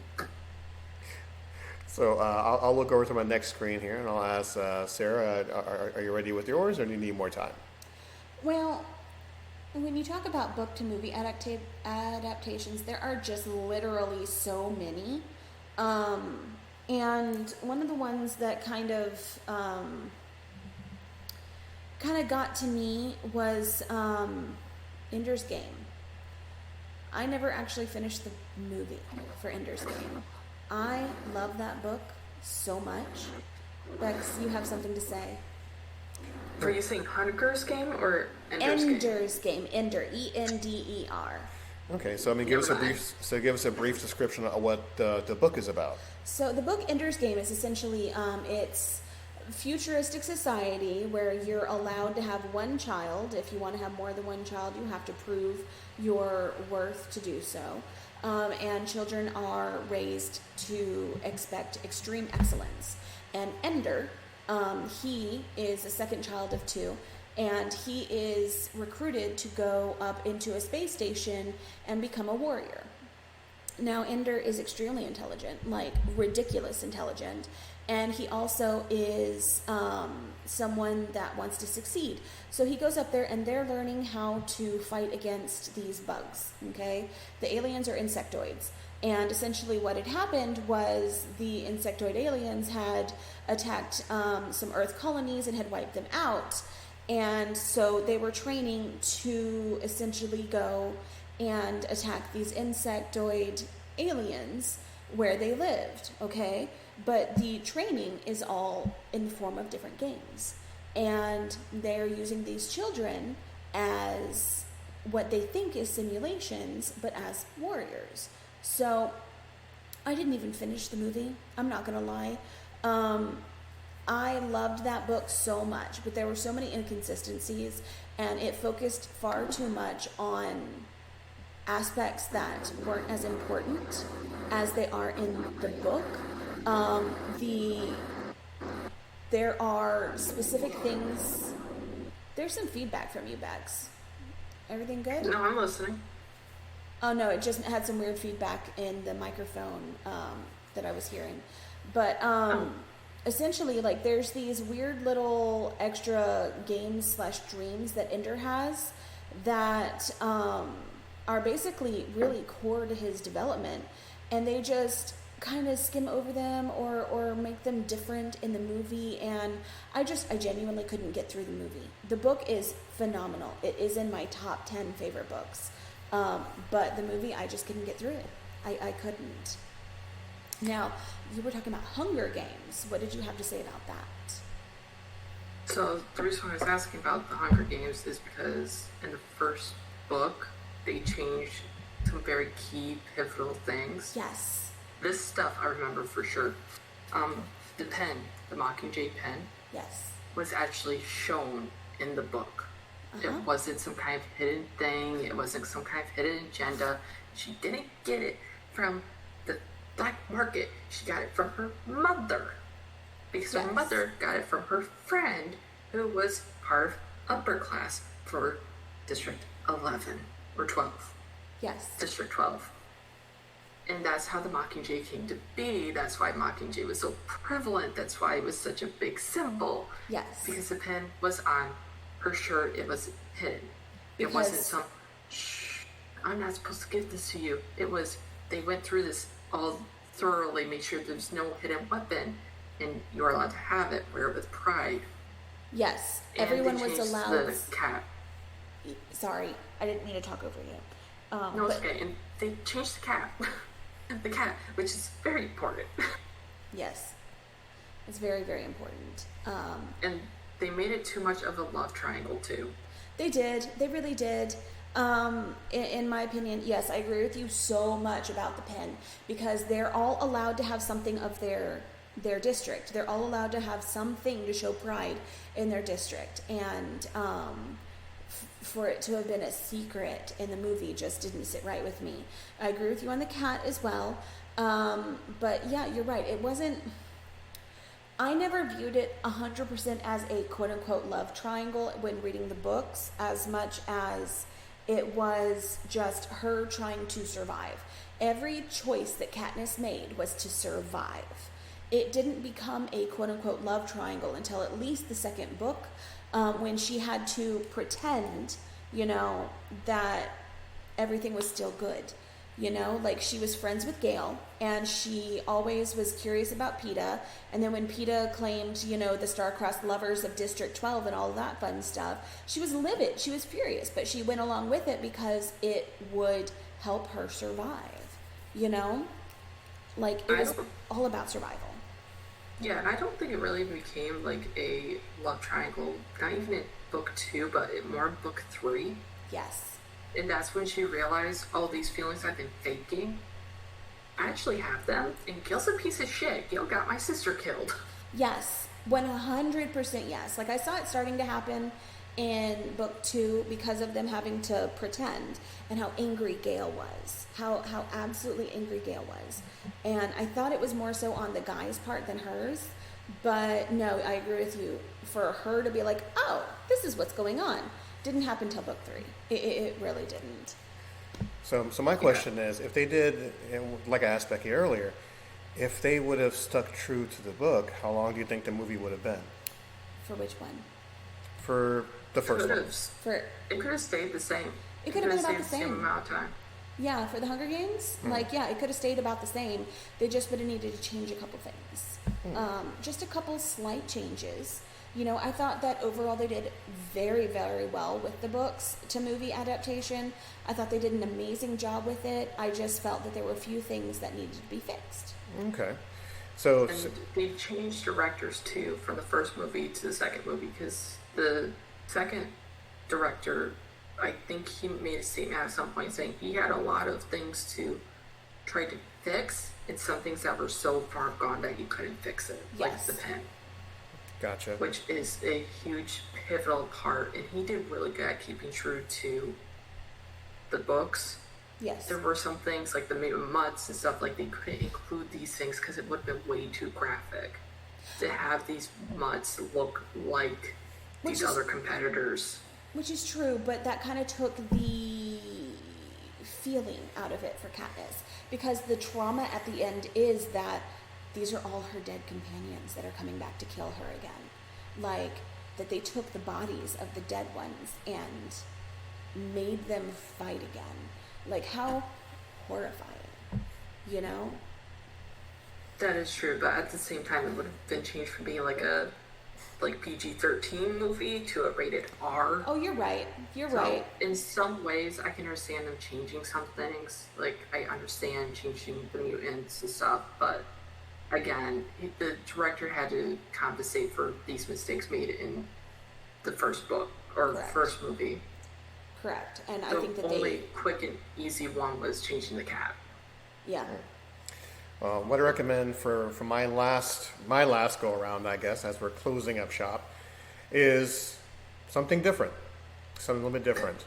So I'll look over to my next screen here, and I'll ask Sarah, are you ready with yours, or do you need more time? Well, when you talk about book to movie adaptations, there are just literally so many. And one of the ones that kind of got to me was Ender's Game. I never actually finished the movie for Ender's Game. I love that book so much. Bex, you have something to say? Are you saying Hunger's Game or Ender's Game? Ender, E-N-D-E-R. Okay, so give us a brief description of what the book is about. So the book Ender's Game is essentially it's futuristic society where you're allowed to have one child. If you want to have more than one child, you have to prove your worth to do so. And children are raised to expect extreme excellence. And Ender, he is a second child of two, and he is recruited to go up into a space station and become a warrior. Now, Ender is extremely intelligent, like ridiculous intelligent, and he also is someone that wants to succeed. So he goes up there, and they're learning how to fight against these bugs, okay? The aliens are insectoids, and essentially what had happened was the insectoid aliens had attacked some Earth colonies and had wiped them out, and so they were training to essentially go and attack these insectoid aliens where they lived, okay? but the training is all in the form of different games. And they're using these children as what they think is simulations, but as warriors. So I didn't even finish the movie. I'm not going to lie. I loved that book so much, but there were so many inconsistencies, and it focused far too much on aspects that weren't as important as they are in the book. There are specific things. There's some feedback from you, Bex. Everything good? No, I'm listening. Oh no, it just had some weird feedback in the microphone that I was hearing. But essentially, like, there's these weird little extra games / dreams that Ender has that are basically really core to his development, and they just kind of skim over them or make them different in the movie, and I genuinely couldn't get through the movie. The book is phenomenal. It is in my top 10 favorite books, but the movie, I just couldn't get through it. I couldn't. Now, you were talking about Hunger Games. What did you have to say about that? So the reason I was asking about the Hunger Games is because in the first book, they changed some very key pivotal things. Yes. This stuff I remember for sure. The pen, the Mockingjay pen, Yes. was actually shown in the book. Uh-huh. It wasn't some kind of hidden thing. It wasn't some kind of hidden agenda. She didn't get it from the black market. She got it from her mother. Because her Yes. mother got it from her friend who was part of upper class for District 11 or 12. Yes. District 12. And that's how the Mockingjay came to be. That's why Mockingjay was so prevalent. That's why it was such a big symbol. Yes. Because the pen was on her shirt. It was hidden. It wasn't some, shh, I'm not supposed to give this to you. It was, they went through this all thoroughly, made sure there's no hidden weapon, and you're allowed to have it, wear it with pride. Yes. And Everyone they was changed allowed. the cat. Sorry, I didn't mean to talk over you. No, it's okay. And they changed the cat. The cat, which is very important. Yes. It's very, very important. And they made it too much of a love triangle, too. They did. They really did. In my opinion, yes, I agree with you so much about the pen, because they're all allowed to have something of their district. They're all allowed to have something to show pride in their district. And for it to have been a secret in the movie just didn't sit right with me. I agree with you on the cat as well. But yeah, you're right. It wasn't... I never viewed it 100% as a quote-unquote love triangle when reading the books, as much as it was just her trying to survive. Every choice that Katniss made was to survive. It didn't become a quote-unquote love triangle until at least the second book, when she had to pretend, that everything was still good. Like, she was friends with Gale, and she always was curious about Peeta. And then when Peeta claimed, the star-crossed lovers of District 12 and all of that fun stuff, she was livid. She was furious, but she went along with it because it would help her survive, Like, it was all about survival. Yeah, and I don't think it really became like a love triangle, not even in book 2, but more in book 3. Yes. And that's when she realized all these feelings I've been faking, I actually have them, and Gil's a piece of shit. Gil got my sister killed. Yes, 100% yes. Like, I saw it starting to happen in book 2 because of them having to pretend, and how angry Gale was. How absolutely angry Gale was. And I thought it was more so on the guy's part than hers. But no, I agree with you. For her to be like, oh, this is what's going on, didn't happen till book 3. It really didn't. So my question is, if they did, like I asked Becky earlier, if they would have stuck true to the book, how long do you think the movie would have been? For which one? For the first one. It could have stayed the same. It could have been about the same amount of time. Yeah, for the Hunger Games, it could have stayed about the same. They just would have needed to change a couple things. Just a couple slight changes. I thought that overall they did very, very well with the books to movie adaptation. I thought they did an amazing job with it. I just felt that there were a few things that needed to be fixed. Okay. So, And they've changed directors too from the first movie to the second movie because the second director, I think he made a statement at some point saying he had a lot of things to try to fix and some things that were so far gone that you couldn't fix it, like Yes. the pen, gotcha. which is a huge pivotal part. And he did really good at keeping true to the books. Yes. There were some things like the mutts and stuff like they couldn't include these things because it would have been way too graphic to have these mutts look like Which these is- other competitors. Which is true, but that kind of took the feeling out of it for Katniss. Because the trauma at the end is that these are all her dead companions that are coming back to kill her again. Like, that they took the bodies of the dead ones and made them fight again. Like, how horrifying, you know? That is true, but at the same time, it would have been changed from being like a PG-13 movie to a rated R. Oh, you're right. You're So, right. in some ways, I can understand them changing some things. Like, I understand changing the mutants and stuff, but again, the director had to compensate for these mistakes made in the first book or Correct. first movie. Correct. And I The think that only quick and easy one was changing the cat. yeah. What I recommend for my last go around, I guess, as we're closing up shop, is something different, something a little bit different.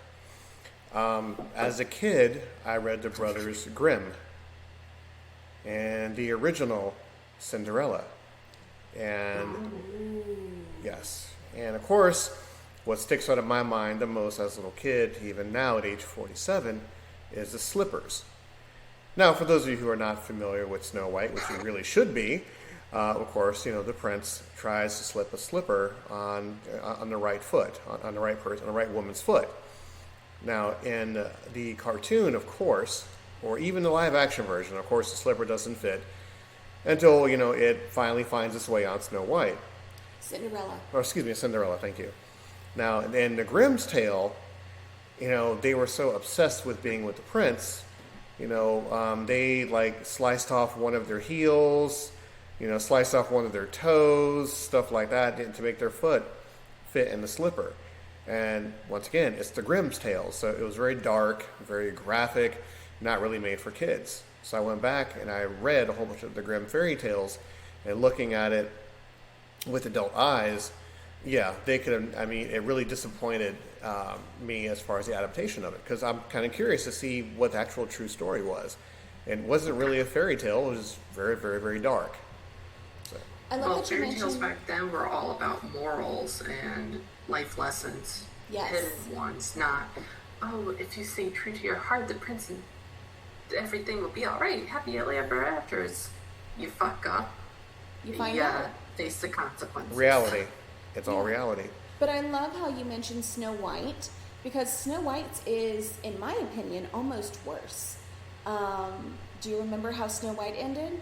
As a kid, I read the Brothers Grimm and the original Cinderella, and yes, and of course, what sticks out of my mind the most as a little kid, even now at age 47, is the slippers. Now, for those of you who are not familiar with Snow White, which you really should be, of course, you know, the prince tries to slip a slipper on the right foot, on the right person, on the right woman's foot. Now, in the cartoon, of course, or even the live-action version, of course, the slipper doesn't fit until, you know, it finally finds its way on Snow White. Cinderella. Or, excuse me, Cinderella, thank you. Now, in the Grimm's tale, you know, they were so obsessed with being with the prince. You know, they like sliced off one of their heels, you know, sliced off one of their toes, stuff like that, to make their foot fit in the slipper. And once again, it's the Grimm's tale, so it was very dark, very graphic, not really made for kids. So I went back and I read a whole bunch of the Grimm fairy tales, and looking at it with adult eyes, yeah, they could have, I mean, it really disappointed me as far as the adaptation of it, because I'm kind of curious to see what the actual true story was. And it wasn't really a fairy tale, it was very, very, very dark. So, I love Well, that you fairy tales mentioned. back then were all about morals and life lessons. Yes. Hidden ones, not, oh, if you stay true to your heart, the prince and everything will be alright. Happy ever after. It's, you fuck up. You find yeah, out. face the consequences. reality. It's all reality. But I love how you mentioned Snow White, because Snow White is, in my opinion, almost worse. Do you remember how Snow White ended?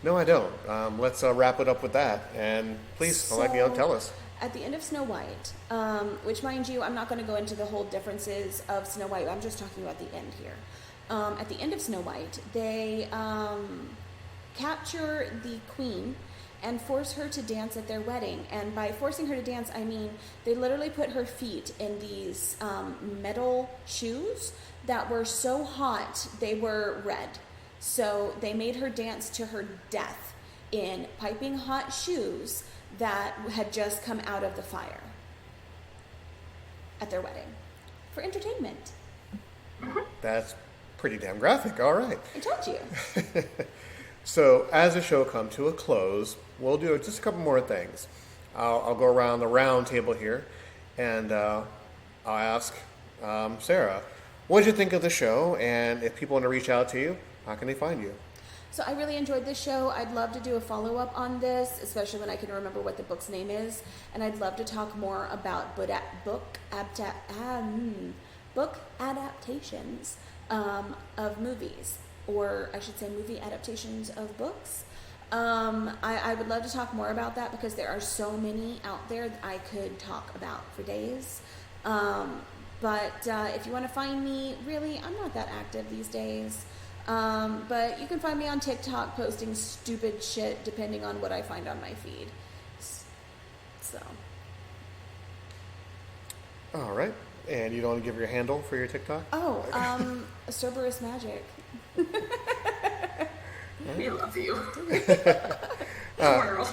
No, I don't. Let's wrap it up with that. And please, I'd like you to tell us. At the end of Snow White, which, mind you, I'm not going to go into the whole differences of Snow White. I'm just talking about the end here. At the end of Snow White, they capture the queen and force her to dance at their wedding. And by forcing her to dance, I mean they literally put her feet in these metal shoes that were so hot they were red. So they made her dance to her death in piping hot shoes that had just come out of the fire at their wedding for entertainment. That's pretty damn graphic. All right. I told you. So, as the show comes to a close, we'll do just a couple more things. I'll go around the round table here, and I'll ask Sarah, what did you think of the show? And if people want to reach out to you, how can they find you? So I really enjoyed this show. I'd love to do a follow-up on this, especially when I can remember what the book's name is. And I'd love to talk more about book adaptations of movies. Or I should say movie adaptations of books. I would love to talk more about that because there are so many out there that I could talk about for days. But if you want to find me, really, I'm not that active these days. But you can find me on TikTok posting stupid shit depending on what I find on my feed. So. All right. And you don't want to give your handle for your TikTok? Oh, Cerberus Magic. We love you. Squirrel.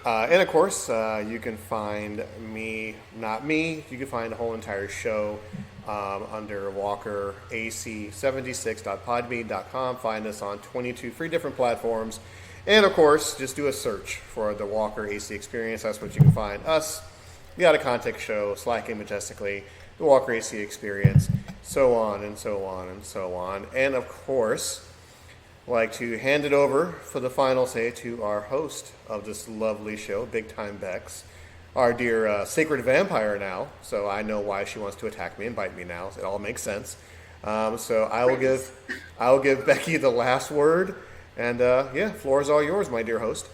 And of course, you can find me, not me, you can find the whole entire show under walkerac76.podbean.com. Find us on 22 free different platforms. And of course, just do a search for the Walker AC Experience. That's what you can find us, the Out of Context Show, Slacking Majestically, the Walker AC Experience, so on and so on and so on. And of course, I'd like to hand it over for the final say to our host of this lovely show, Big Time Bex, our dear sacred vampire now. So I know why she wants to attack me and bite me now. It all makes sense. So I will give Becky the last word, and yeah, floor is all yours, my dear host.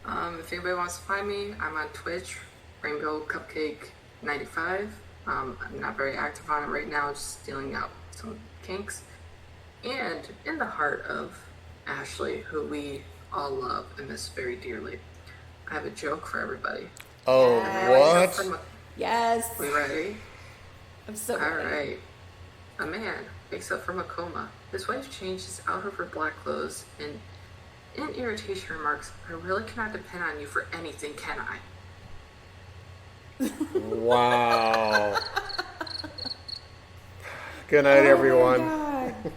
If anybody wants to find me, I'm on Twitch, Rainbow Cupcake 95. I'm not very active on it right now, just dealing out some kinks. And in the heart of Ashley, who we all love and miss very dearly, I have a joke for everybody. Oh, Yes. what? Yes. We ready? I'm so All ready. right. A man wakes up from a coma. His wife changes out of her black clothes and, in irritation, remarks, "I really cannot depend on you for anything, can I?" Wow. Good night, everyone. Oh my God.